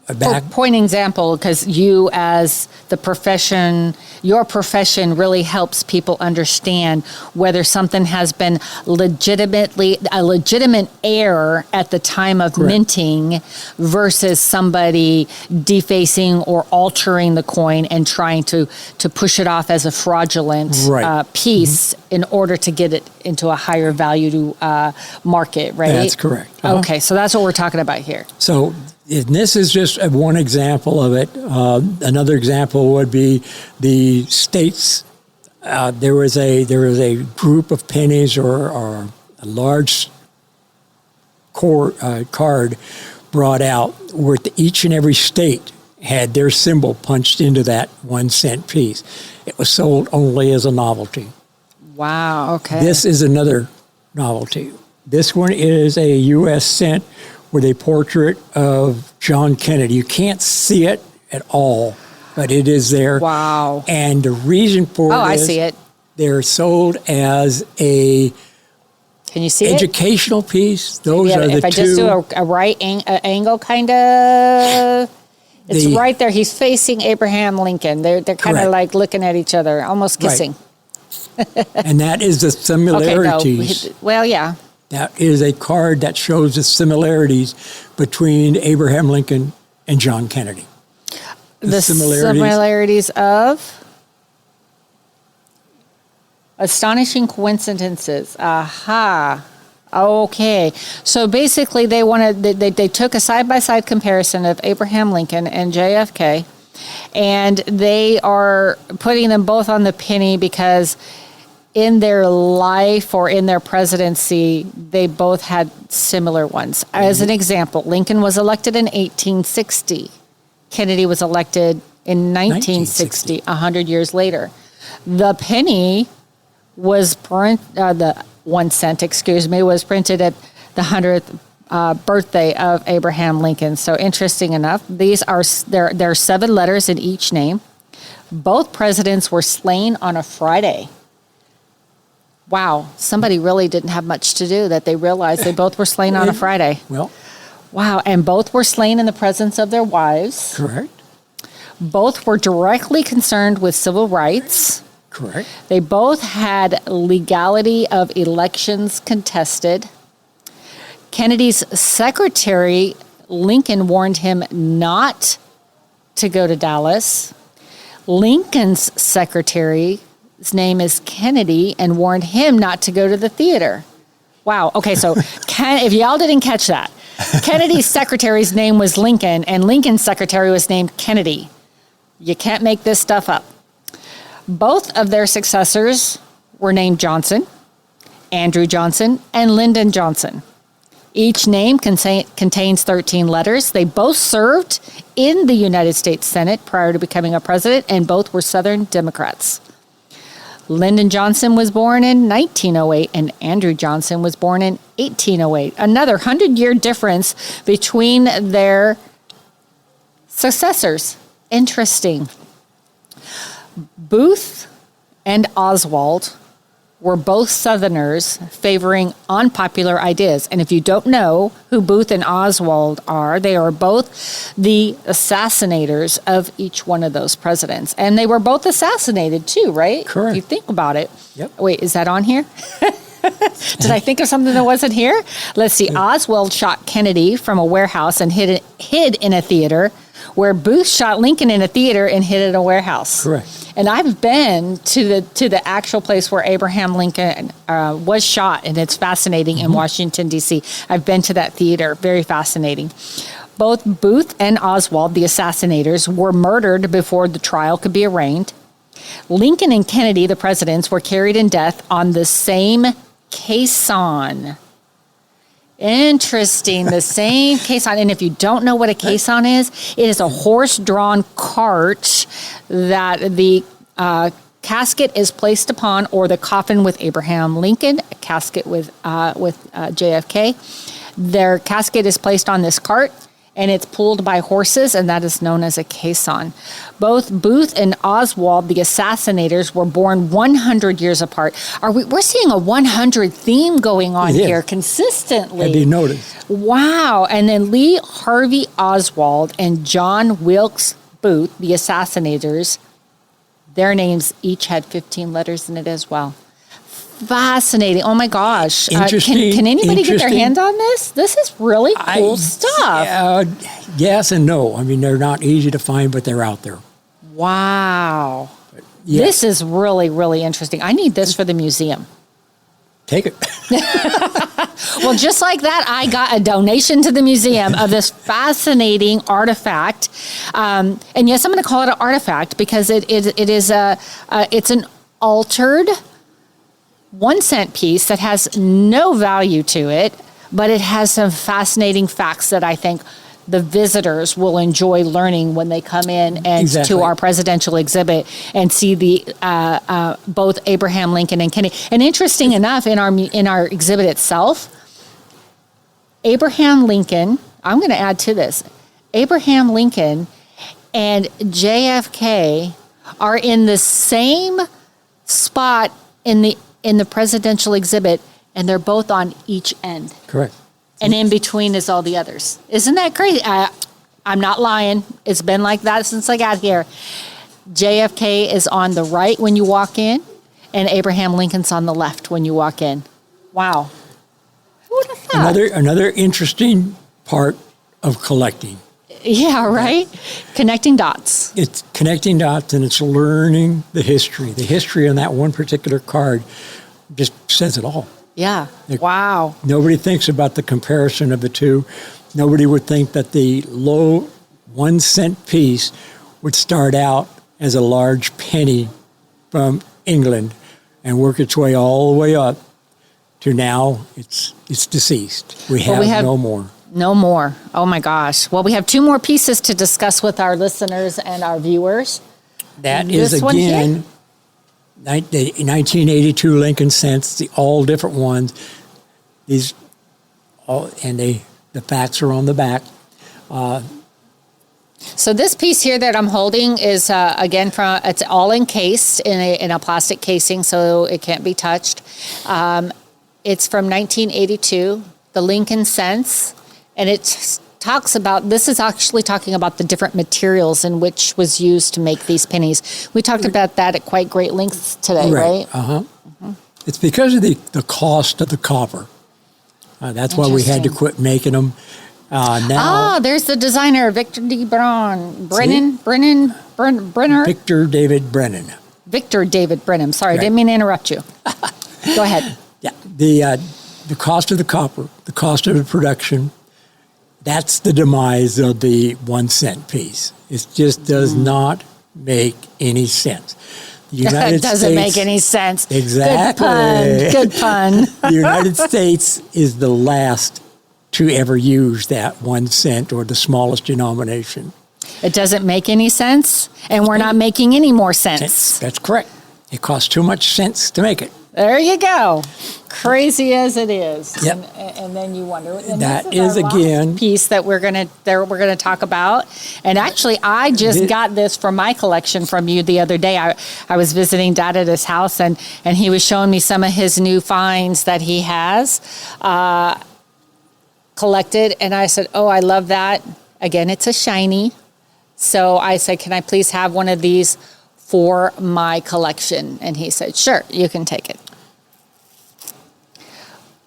For point example, because you as the profession, your profession really helps people understand whether something has been a legitimate error at the time of Correct. minting versus somebody defacing or altering the coin and trying to push it off as a fraudulent piece in order to get it into a higher value market, right? That's correct. Okay, so that's what we're talking about here. So, and this is just one example of it. Another example would be the states. There was a group of pennies or a large card brought out where each and every state had their symbol punched into that 1 cent piece. It was sold only as a novelty. Wow. Okay. This is another novelty. This one is a U.S. cent with a portrait of John Kennedy. You can't see it at all, but it is there. Wow. And the reason for it is I see it. They're sold as a Can you see educational piece. Those are the two. If I just do a right angle, kind of, it's right there. He's facing Abraham Lincoln. They're kind of like looking at each other, almost kissing. Right. And that is the similarities. Okay, no. Well, yeah. That is a card that shows the similarities between Abraham Lincoln and John Kennedy. The similarities of astonishing coincidences. Aha. Okay. So basically they took a side-by-side comparison of Abraham Lincoln and JFK, and they are putting them both on the penny because in their life or in their presidency, they both had similar ones. As an example, Lincoln was elected in 1860. Kennedy was elected in 1960, 100 years later. The penny was the 1 cent, was printed at the 100th birthday of Abraham Lincoln. So interesting enough, there are 7 letters in each name. Both presidents were slain on a Friday. Wow, somebody really didn't have much to do that they realized they both were slain on a Friday. Well, wow, and both were slain in the presence of their wives. Correct. Both were directly concerned with civil rights. Correct. They both had legality of elections contested. Kennedy's secretary, Lincoln, warned him not to go to Dallas. Lincoln's secretary, his name is Kennedy, and warned him not to go to the theater. Wow. Okay, so if y'all didn't catch that, Kennedy's secretary's name was Lincoln, and Lincoln's secretary was named Kennedy. You can't make this stuff up. Both of their successors were named Johnson, Andrew Johnson, and Lyndon Johnson. Each name contains 13 letters. They both served in the United States Senate prior to becoming a president, and both were Southern Democrats. Lyndon Johnson was born in 1908, and Andrew Johnson was born in 1808. Another 100-year difference between their successors. Interesting. Booth and Oswald were both Southerners favoring unpopular ideas. And if you don't know who Booth and Oswald are, they are both the assassinators of each one of those presidents. And they were both assassinated too, right? Correct. If you think about it. Yep. Wait, is that on here? Did I think of something that wasn't here? Let's see. Oswald shot Kennedy from a warehouse and hid in a theater, where Booth shot Lincoln in a theater and hid in a warehouse. Correct. And I've been to the actual place where Abraham Lincoln was shot, and it's fascinating in Washington, D.C. I've been to that theater. Very fascinating. Both Booth and Oswald, the assassinators, were murdered before the trial could be arraigned. Lincoln and Kennedy, the presidents, were carried in death on the same caisson. Interesting. The same caisson. And if you don't know what a caisson is, it is a horse-drawn cart that the casket is placed upon, or the coffin with Abraham Lincoln, a casket with JFK. Their casket is placed on this cart, and it's pulled by horses, and that is known as a caisson. Both Booth and Oswald, the assassinators, were born 100 years apart. We're seeing a 100 theme going on here consistently. Have you noticed? Wow. And then Lee Harvey Oswald and John Wilkes Booth, the assassinators, their names each had 15 letters in it as well. Fascinating. Oh my gosh. Can anybody get their hands on this? This is really cool stuff. Yes and no. I mean, they're not easy to find, but they're out there. Wow. Yeah. This is really, really interesting. I need this for the museum. Take it. Well, just like that, I got a donation to the museum of this fascinating artifact. And yes, I'm going to call it an artifact because it's an altered 1 cent piece that has no value to it, but it has some fascinating facts that I think the visitors will enjoy learning when they come in and to our presidential exhibit and see the both Abraham Lincoln and Kennedy. And interesting enough, in our exhibit itself, Abraham Lincoln, I'm going to add to this, Abraham Lincoln and JFK are in the same spot in the presidential exhibit, and they're both on each end. Correct. And in between is all the others. Isn't that crazy? I'm not lying. It's been like that since I got here. JFK is on the right when you walk in, and Abraham Lincoln's on the left when you walk in. Wow. Who would have thought? Another interesting part of collecting. Yeah, right? Connecting dots. It's connecting dots, and it's learning the history. The history on that one particular card just says it all. Yeah. Wow. Nobody thinks about the comparison of the two. Nobody would think that the low 1 cent piece would start out as a large penny from England and work its way all the way up to now it's deceased. We have no more. No more. Oh my gosh. Well, we have 2 more pieces to discuss with our listeners and our viewers. That is again 1982 Lincoln cents, the all different ones. The facts are on the back. So this piece here that I'm holding is again it's all encased in a plastic casing, so it can't be touched. It's from 1982, the Lincoln cents, and it talks about, this is actually talking about the different materials in which was used to make these pennies. We talked about that at quite great lengths today, right? Uh-huh. Mm-hmm. It's because of the cost of the copper. That's why we had to quit making them. Now, there's the designer, Victor D. Brennan. Victor David Brennan. Victor David Brennan. Sorry, didn't mean to interrupt you. Go ahead. Yeah, the cost of the copper, the cost of the production, that's the demise of the 1 cent piece. It just does not make any sense. It doesn't make any sense. Exactly. Good pun. The United States is the last to ever use that 1 cent or the smallest denomination. It doesn't make any sense, and we're not making any more sense. That's correct. It costs too much sense to make it. There you go. Crazy as it is. Yep. And then you wonder. And that is again piece that we're gonna talk about. And actually, I just got this from my collection from you the other day. I was visiting Dad at his house, and he was showing me some of his new finds that he has collected. And I said, "Oh, I love that." Again, it's a shiny. So I said, "Can I please have one of these for my collection?" And he said, "Sure, you can take it."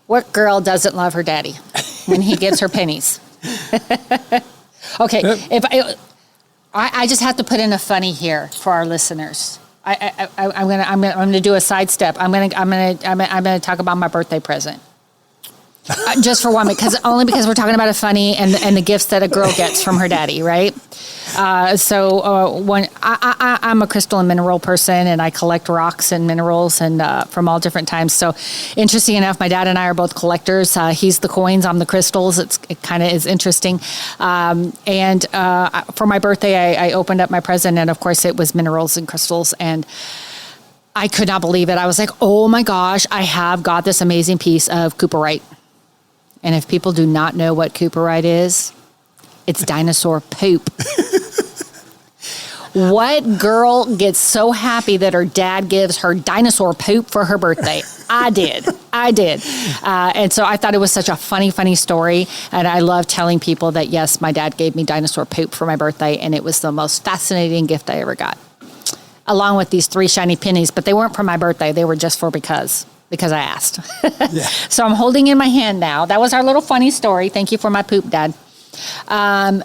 What girl doesn't love her daddy when he gives her pennies? Okay, I just have to put in a funny here for our listeners. I'm gonna do a sidestep. I'm gonna talk about my birthday present. Just for one, because we're talking about a funny and the gifts that a girl gets from her daddy, right? When I'm a crystal and mineral person, and I collect rocks and minerals and from all different times. So, interesting enough, my dad and I are both collectors. He's the coins, I'm the crystals. It kind of is interesting. For my birthday, I opened up my present, and of course, it was minerals and crystals, and I could not believe it. I was like, oh my gosh, I have got this amazing piece of cooperite. And if people do not know what cooperite is, it's dinosaur poop. What girl gets so happy that her dad gives her dinosaur poop for her birthday? I did. And so I thought it was such a funny story. And I love telling people that, yes, my dad gave me dinosaur poop for my birthday, and it was the most fascinating gift I ever got. Along with these 3 shiny pennies, but they weren't for my birthday. They were just for because I asked. Yeah. So I'm holding in my hand now. That was our little funny story. Thank you for my poop, Dad. I'm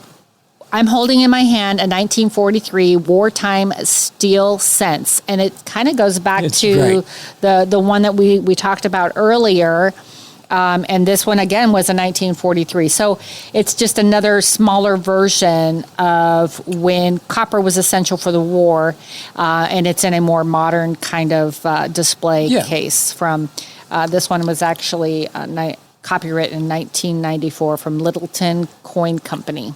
holding in my hand a 1943 wartime steel cents. And it kind of goes back to the one that we talked about earlier. And this one, again, was a 1943. So it's just another smaller version of when copper was essential for the war. And it's in a more modern kind of display case from, this one was actually copyrighted in 1994 from Littleton Coin Company.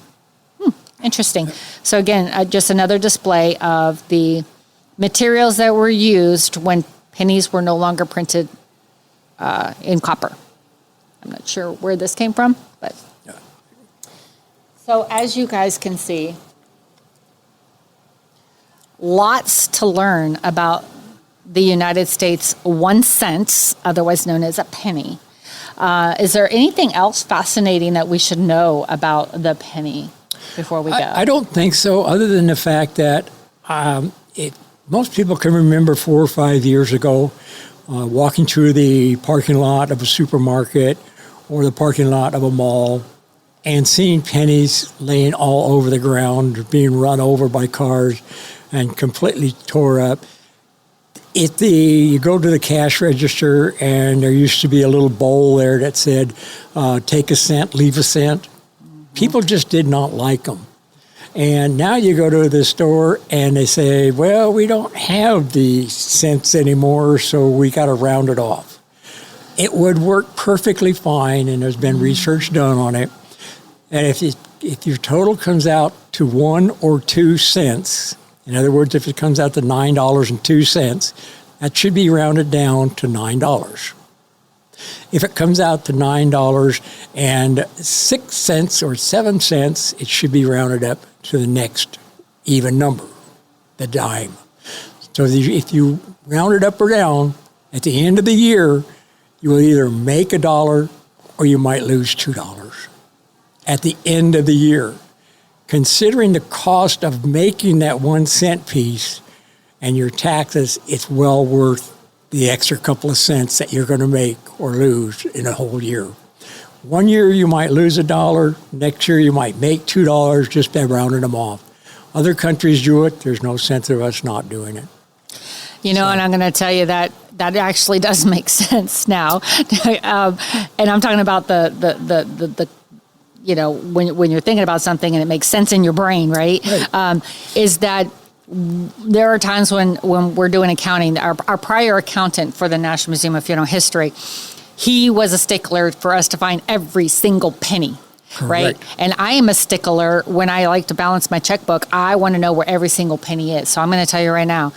Interesting. So again, just another display of the materials that were used when pennies were no longer printed in copper. I'm not sure where this came from, but. Yeah. So as you guys can see, lots to learn about the United States 1 cent, otherwise known as a penny. Is there anything else fascinating that we should know about the penny before we go? I don't think so, other than the fact that most people can remember 4 or 5 years ago walking through the parking lot of a supermarket or the parking lot of a mall and seeing pennies laying all over the ground, being run over by cars and completely tore up. You go to the cash register, and there used to be a little bowl there that said, take a cent, leave a cent. People just did not like them. And now you go to the store and they say, well, we don't have the cents anymore, so we got to round it off. It would work perfectly fine, and there's been research done on it. And if your total comes out to 1 or 2 cents, in other words, if it comes out to $9.02, that should be rounded down to $9. If it comes out to $9.06 or 7 cents, it should be rounded up to the next even number, the dime. So if you round it up or down, at the end of the year, you will either make $1 or you might lose $2 at the end of the year. Considering the cost of making that 1 cent piece and your taxes, it's well worth the extra couple of cents that you're going to make or lose in a whole year. 1 year you might lose $1. Next year you might make $2 just by rounding them off. Other countries do it. There's no sense of us not doing it. And I'm going to tell you that actually does make sense now. And I'm talking about the when you're thinking about something and it makes sense in your brain, right? Is that there are times when we're doing accounting. Our prior accountant for the National Museum of Funeral History, he was a stickler for us to find every single penny. Right. And I am a stickler when I like to balance my checkbook. I want to know where every single penny is. So I'm going to tell you right now,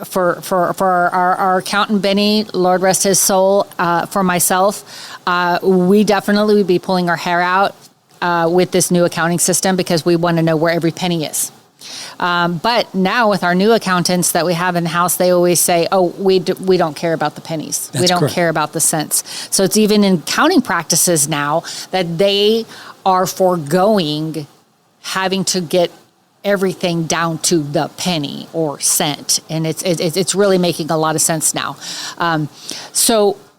for our accountant, Benny, Lord rest his soul, for myself, we definitely would be pulling our hair out with this new accounting system because we want to know where every penny is. But now with our new accountants that we have in house, they always say, "Oh, we don't care about the pennies. We don't care about the cents." So it's even in accounting practices now that they are foregoing having to get everything down to the penny or cent, and it's really making a lot of sense now.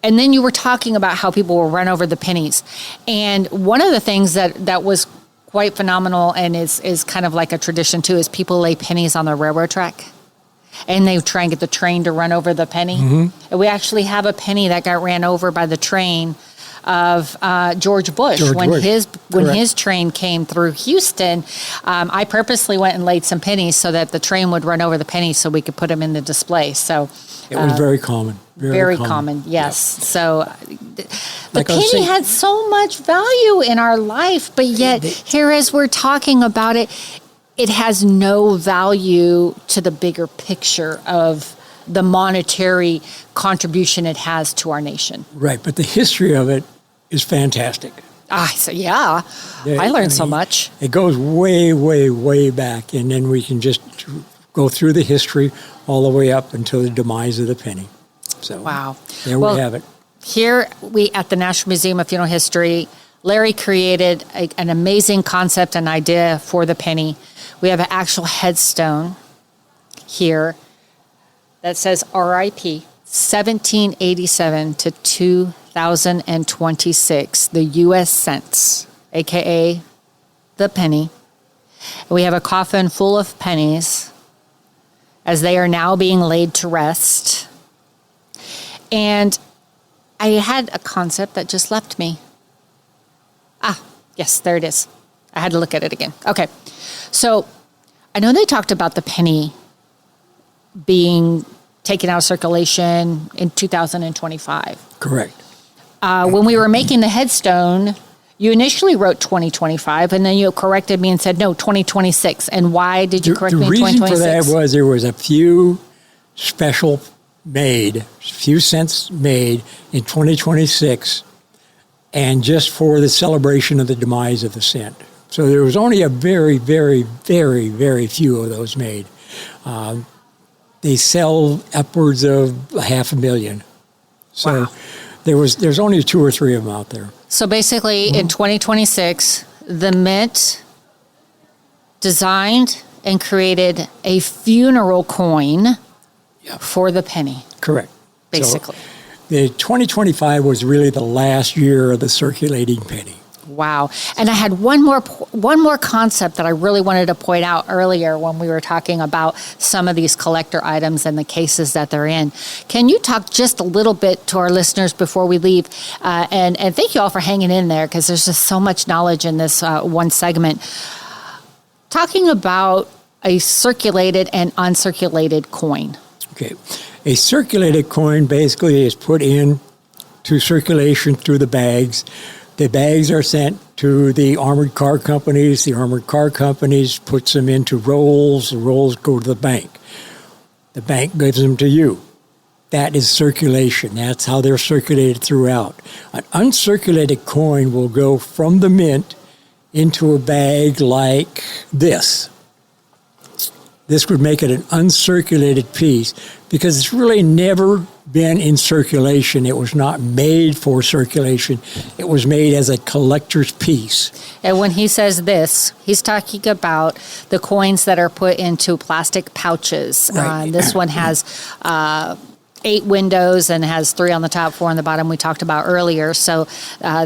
And then you were talking about how people will run over the pennies, and one of the things that was quite phenomenal and is kind of like a tradition too, is people lay pennies on the railroad track. And they try and get the train to run over the penny. And we actually have a penny that got ran over by the train of George Bush when his train came through Houston. I purposely went and laid some pennies so that the train would run over the pennies so we could put them in the display. So it was very common. Very common, yes. Yep. So the like penny had so much value in our life, but yet here as we're talking about it, it has no value to the bigger picture of the monetary contribution it has to our nation. Right, but the history of it is fantastic. So yeah, I learned so much. It goes way, way, way back, and then we can just go through the history all the way up until the demise of the penny. So wow, there we have it. Here we at the National Museum of Funeral History, Larry created an amazing concept and idea for the penny. We have an actual headstone here that says RIP 1787 to 2026, the U.S. cents, a.k.a. the penny. And we have a coffin full of pennies as they are now being laid to rest. And I had a concept that just left me. Yes, there it is. I had to look at it again. Okay. So I know they talked about the penny being taken out of circulation in 2025. Correct. When we were making the headstone, you initially wrote 2025, and then you corrected me and said, no, 2026. And why did you correct me in 2026? The reason for that was there was a few cents made in 2026, and just for the celebration of the demise of the cent. So there was only a very, very, very, very few of those made. They sell upwards of 500,000. So wow. There's only 2 or 3 of them out there. So basically, in 2026, the Mint designed and created a funeral coin for the penny. Correct. Basically. So the 2025 was really the last year of the circulating penny. Wow. And I had one more concept that I really wanted to point out earlier when we were talking about some of these collector items and the cases that they're in. Can you talk just a little bit to our listeners before we leave? And thank you all for hanging in there, because there's just so much knowledge in this one segment. Talking about a circulated and uncirculated coin. Okay. A circulated coin basically is put in to circulation through the bags. The bags are sent to the armored car companies. The armored car companies puts them into rolls. The rolls go to the bank. The bank gives them to you. That is circulation. That's how they're circulated throughout. An uncirculated coin will go from the mint into a bag like this. This would make it an uncirculated piece because it's really never been in circulation. It was not made for circulation. It was made as a collector's piece. And when he says this, he's talking about the coins that are put into plastic pouches. Right. This one has 8 windows and has 3 on the top, 4 on the bottom we talked about earlier. So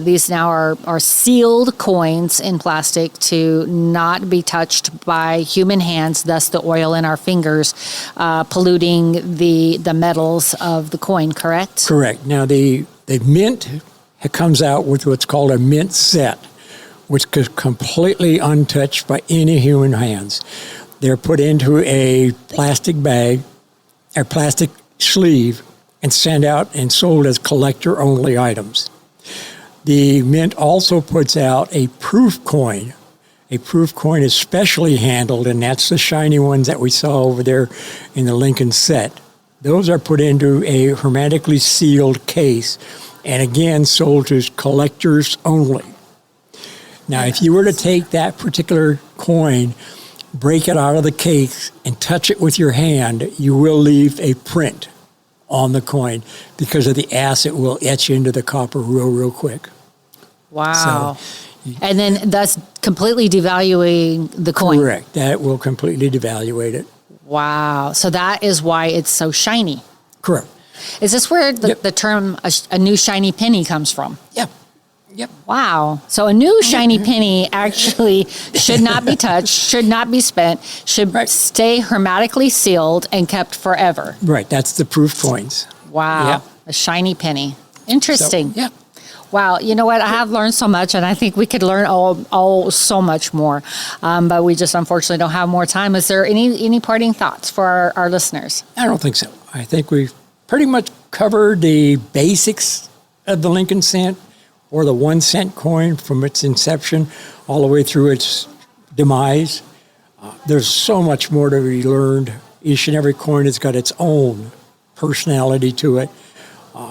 these now are sealed coins in plastic to not be touched by human hands, thus the oil in our fingers polluting the metals of the coin, correct? Correct. Now the mint comes out with what's called a mint set, which is completely untouched by any human hands. They're put into a plastic bag, or plastic sleeve, and sent out and sold as collector-only items. The Mint also puts out a proof coin. A proof coin is specially handled, and that's the shiny ones that we saw over there in the Lincoln set. Those are put into a hermetically sealed case, and again sold to collectors only. Now, if you were to take that particular coin, break it out of the case, and touch it with your hand, you will leave a print on the coin because of the acid will etch into the copper real quick. Wow. So, and then thus completely devaluing the coin. Correct. That will completely devaluate it. Wow. So that is why it's so shiny. Correct. Is this where the term a new shiny penny comes from? Yeah. Yep. Wow. So a new shiny penny actually should not be touched, should not be spent, should stay hermetically sealed and kept forever. Right. That's the proof coins. Wow. Yep. A shiny penny. Interesting. So, yeah. Wow. You know what? I have learned so much, and I think we could learn so much more. But we just unfortunately don't have more time. Is there any parting thoughts for our listeners? I don't think so. I think we've pretty much covered the basics of the Lincoln cent, or the 1 cent coin from its inception all the way through its demise. There's so much more to be learned. Each and every coin has got its own personality to it.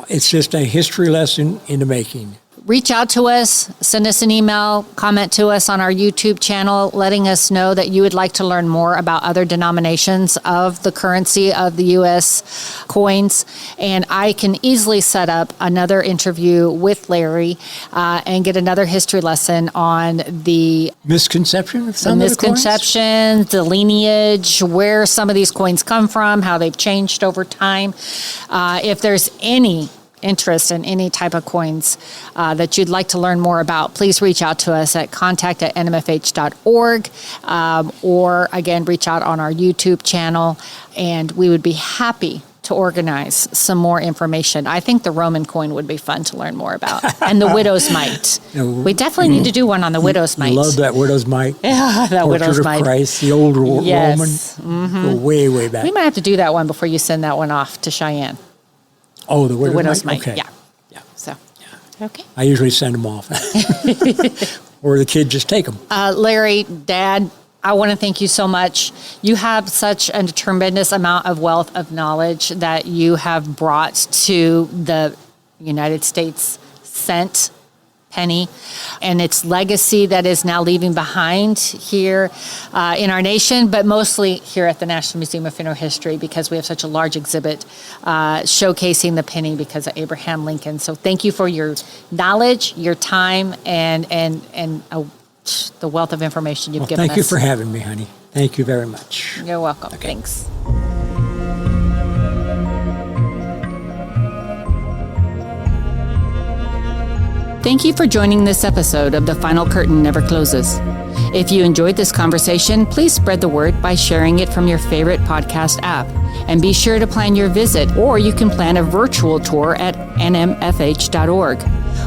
It's just a history lesson in the making. Reach out to us, send us an email, comment to us on our YouTube channel, letting us know that you would like to learn more about other denominations of the currency of the U.S. coins. And I can easily set up another interview with Larry and get another history lesson on the Misconception of some of the coins? misconceptions, the lineage, where some of these coins come from, how they've changed over time. If there's any interest in any type of coins that you'd like to learn more about, please reach out to us at contact@nmfh.org, or again, reach out on our YouTube channel, and we would be happy to organize some more information. I think the Roman coin would be fun to learn more about, and the widow's mite. We definitely need to do one on the widow's mite. Love that widow's mite. Yeah, that widow's Portrait mite. of Christ, the old Roman. Yes. Go way, way back. We might have to do that one before you send that one off to Cheyenne. Oh, the widow's mite. Okay. Yeah. So, okay. I usually send them off. Or the kid just take them. Larry, Dad, I want to thank you so much. You have such a tremendous amount of wealth of knowledge that you have brought to the United States cent penny and its legacy that is now leaving behind here in our nation, but mostly here at the National Museum of Funeral History, because we have such a large exhibit showcasing the penny because of Abraham Lincoln. So thank you for your knowledge, your time, and the wealth of information you've given us. Thank you for having me, honey. Thank you very much. You're welcome. Okay. Thanks. Thank you for joining this episode of The Final Curtain Never Closes. If you enjoyed this conversation, please spread the word by sharing it from your favorite podcast app. And be sure to plan your visit, or you can plan a virtual tour at nmfh.org.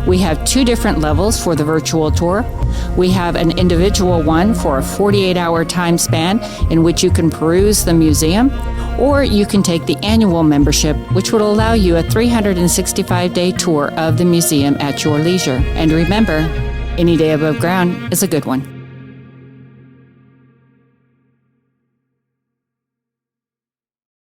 We have 2 different levels for the virtual tour. We have an individual one for a 48-hour time span in which you can peruse the museum, or you can take the annual membership, which will allow you a 365-day tour of the museum at your leisure. And remember, any day above ground is a good one.